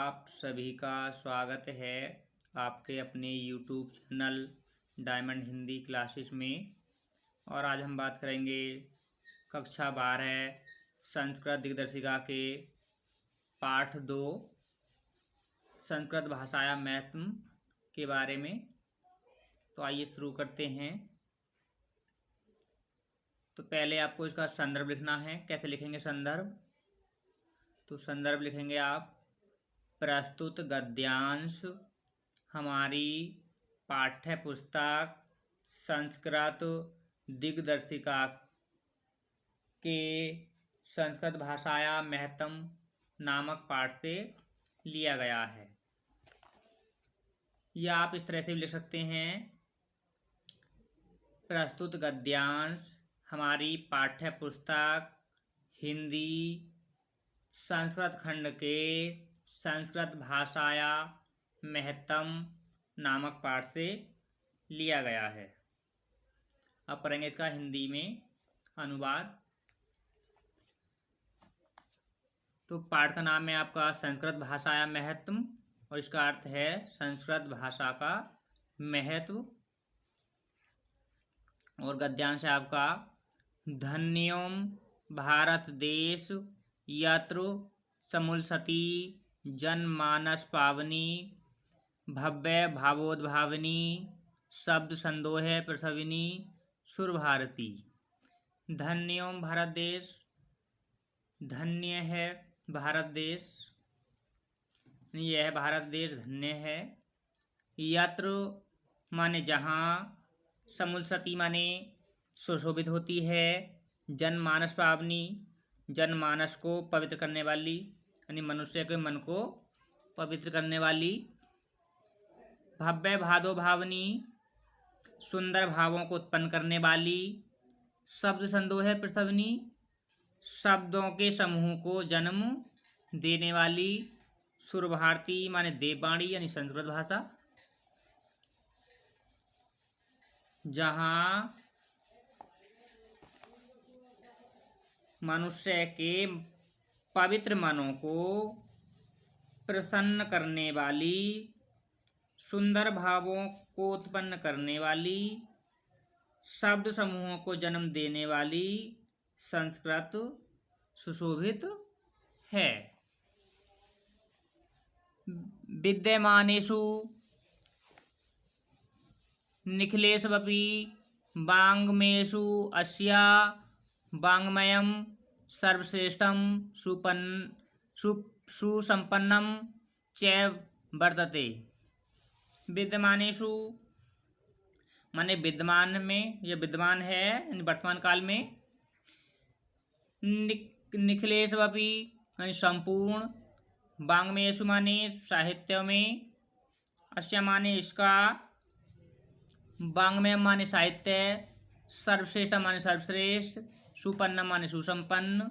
आप सभी का स्वागत है आपके अपने YouTube channel diamond Hindi classes में। और आज हम बात करेंगे कक्षा 12 संस्कृत दिग्दर्शिका के पाठ 2 संस्कृत भाषाया महत्व के बारे में। तो आइए शुरू करते हैं। तो पहले आपको इसका संदर्भ लिखना है। कैसे लिखेंगे संदर्भ? तो संदर्भ लिखेंगे आप, प्रस्तुत गद्यांश हमारी पाठ्य पुस्तक संस्कृत दिग्दर्शिका के संस्कृत भाषाया महत्तम नामक पाठ से लिया गया है। या आप इस तरह से भी लिख सकते हैं, प्रस्तुत गद्यांश हमारी पाठ्य पुस्तक हिंदी संस्कृत खंड के संस्कृत भाषाया महत्तम नामक पाठ से लिया गया है। अब करेंगे इसका हिंदी में अनुवाद। तो पाठ का नाम है आपका संस्कृत भाषाया महत्व और इसका अर्थ है संस्कृत भाषा का महत्व। और गद्यांश है आपका, धन्यों भारत देश यत्र समुलसती जनमानस पावनी भव्य भावोद्भावनी शब्द संदोह प्रसविनी सुर भारती। धन्यों भारत देश, धन्य है भारत देश, यह है भारत देश धन्य है। यत्र माने जहाँ, समुलसती माने सुशोभित होती है, जनमानस पावनी जनमानस को पवित्र करने वाली, यानी मनुष्य के मन को पवित्र करने वाली, भव्य भादो भावनी सुंदर भावों को उत्पन्न करने वाली, शब्द संदोह प्रसवनी शब्दों के समूह को जन्म देने वाली, सुर भारती माने देववाणी यानी संस्कृत भाषा, जहाँ मनुष्य के पवित्र मनों को प्रसन्न करने वाली, सुंदर भावों को उत्पन्न करने वाली, शब्द समूहों को जन्म देने वाली संस्कृत सुशोभित है। विद्यमानेषु निखिलेष्वपि वाङ्मयेषु अस्या वाङ्मयं सर्वश्रेष्ठं सुसंपन्नं च वर्तते। विद्यमानेषु माने विद्यमान में, यह विद्यमान है वर्तमान काल में। निखिलेष्वपि यानी संपूर्ण, वाङ्मयेषु माने साहित्य में, अस्या माने इसका, वाङ्मय माने साहित्य, सर्वश्रेष्ठ माने सर्वश्रेष्ठ, सुपन्न माने सुसंपन्न,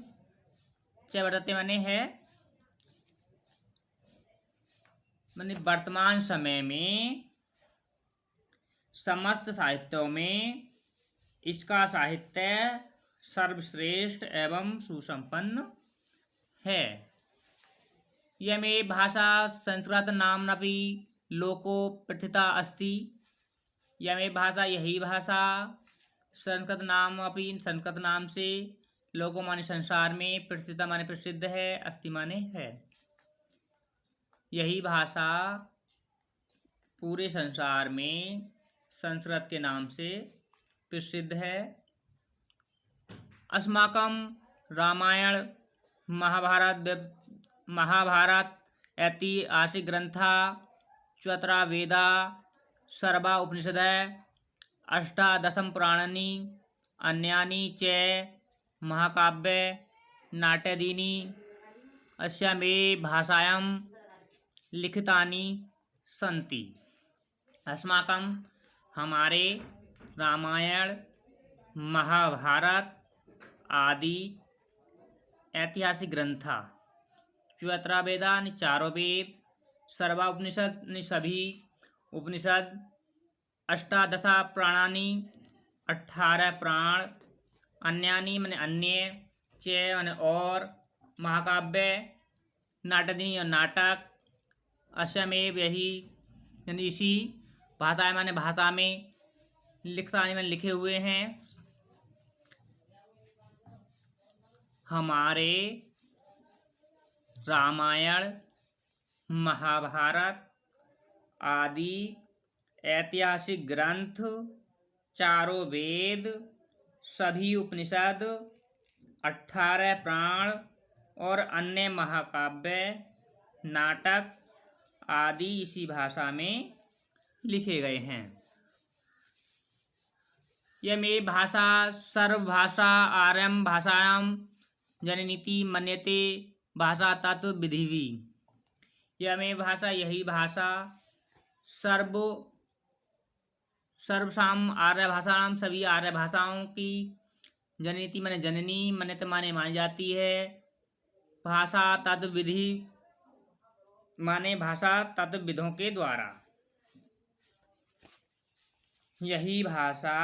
च वर्तते माने है, माने वर्तमान समय में समस्त साहित्यों में इसका साहित्य सर्वश्रेष्ठ एवं सुसंपन्न है। यमे भाषा संस्कृत नाम्नपि लोको प्रथिता अस्ति। यमे भाषा यही भाषा संस्कृत नाम अपि संस्कृत नाम से लोगों माने संसार में, प्रथिता माने प्रसिद्ध है, अस्ति माने है। यही भाषा पूरे संसार में संस्कृत के नाम से प्रसिद्ध है। अस्माकं रामायण महाभारत ऐतिहासिक ग्रंथा चतुरा वेदा सर्वा उपनिषद अष्टादशम पुराणानि अन्यानि च महाकाव्य नाट्यादीनि अस्यामे भाषायां लिखितानि सन्ति। अस्माकं हमारे रामायण महाभारत आदि ऐतिहासिक ग्रंथा, चतुरा वेदा चारों वेद, सर्वा उपनिषद सभी उपनिषद, अष्टादशा प्राणानि 18 प्राण, अन्यानि माने अन्य, च माने और, महाकाव्य नाटदीनी और नाटक, अस्यमेव यही, यानी इसी भाषा माने भाषा में लिखता में लिखे हुए हैं हमारे रामायण, महाभारत आदि ऐतिहासिक ग्रंथ, चारों वेद, सभी उपनिषद, 18 पुराण और अन्य महाकाव्य, नाटक आदि इसी भाषा में लिखे गए हैं। यमे भाषा सर्वभाषा आरयं भाषायां जननीति मन्यते भाषा तत्व विधिवी। यमे भाषा यही भाषा सर्वसाम आर्य भाषाओं सभी आर्य भाषाओं की जननीति माने जननी, मन्यते माने मानी जाती है, भाषा तत्व विधि माने भाषा तत्व विधों के द्वारा। यही भाषा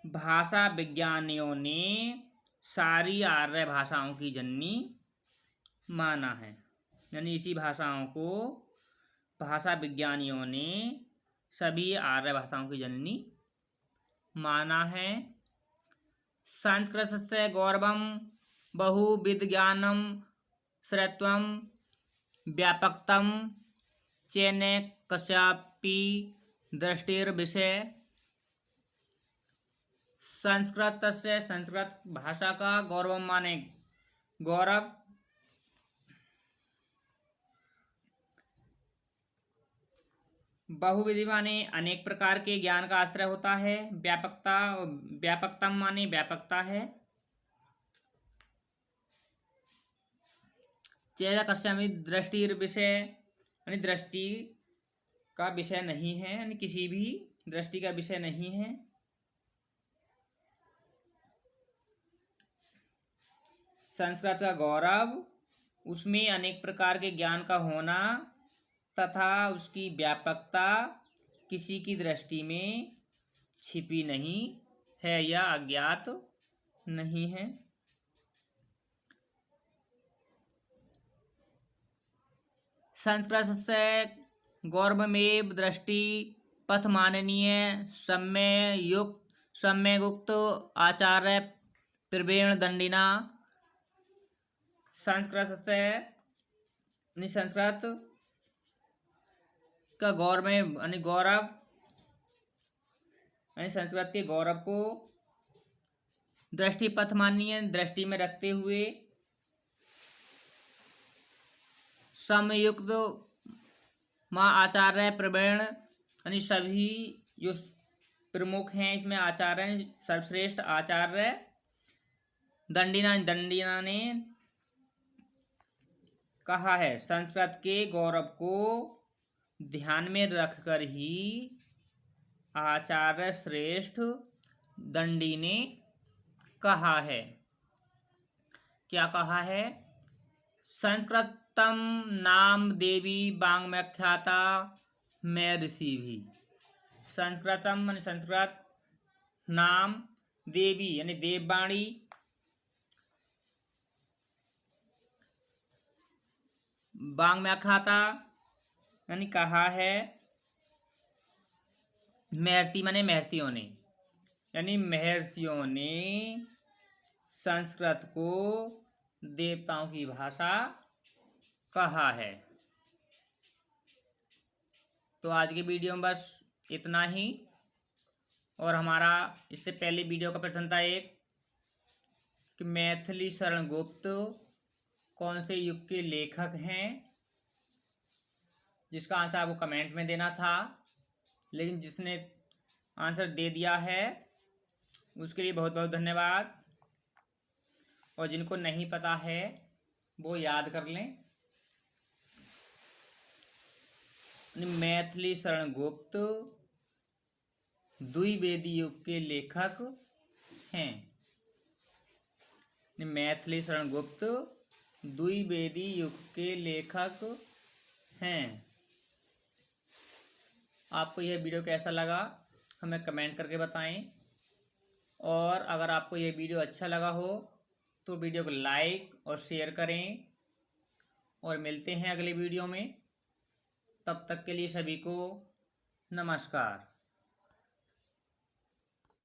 भाषा विज्ञानियों ने सारी आर्य भाषाओं की जननी माना है, यानी इसी भाषाओं को भाषा विज्ञानियों ने सभी आर्य भाषाओं की जननी माना है। संस्कृतस्य गौरवं बहुविध ज्ञानं श्रेयत्वं व्यापकत्वं चेन कस्यापि दृष्टिर्विषय। संस्कृतस्य संस्कृत भाषा का गौरव माने गौरव, बहुविधि माने अनेक प्रकार के ज्ञान का आश्रय होता है, व्यापकता माने व्यापकता है, चेहरा कस्यामि दृष्टि विषय यानी दृष्टि का विषय नहीं है, यानी किसी भी दृष्टि का विषय नहीं है। संस्कृत का गौरव उसमें अनेक प्रकार के ज्ञान का होना तथा उसकी व्यापकता किसी की दृष्टि में छिपी नहीं है या अज्ञात नहीं है। संस्कृत से गौरवमेव दृष्टि पथ माननीय सम्यगुक्त आचार्य प्रवीण दंडिना। संस्कृत का गौरव यानी गौरव यानी संस्कृत के गौरव को दृष्टि पथ माननीय दृष्टि में रखते हुए समयुक्त माँ आचार्य प्रवीण यानी सभी जो प्रमुख हैं इसमें आचार्य सर्वश्रेष्ठ आचार्य दंडिना ने कहा है। संस्कृत के गौरव को ध्यान में रखकर ही आचार्य श्रेष्ठ दंडी ने कहा है। क्या कहा है? संस्कृतम नाम देवी वाङ्मयख्याता मैं ऋषि भी। संस्कृतम यानी संस्कृत, नाम देवी यानी देववाणी, वाङ्मयख्याता यानी कहा है, महर्षि माने महर्षियों ने, यानी महर्षियों ने संस्कृत को देवताओं की भाषा कहा है। तो आज की वीडियो में बस इतना ही। और हमारा इससे पहले वीडियो का प्रश्न था एक कि मैथिली शरण गुप्त कौन से युग के लेखक हैं, जिसका आंसर आपको कमेंट में देना था, लेकिन जिसने आंसर दे दिया है उसके लिए बहुत बहुत धन्यवाद। और जिनको नहीं पता है वो याद कर लें। मैथिली शरण गुप्त द्विवेदी युग के लेखक हैं। मैथिली शरण गुप्त द्विवेदी युग के लेखक हैं। आपको यह वीडियो कैसा लगा हमें कमेंट करके बताएं। और अगर आपको यह वीडियो अच्छा लगा हो तो वीडियो को लाइक और शेयर करें और मिलते हैं अगले वीडियो में। तब तक के लिए सभी को नमस्कार।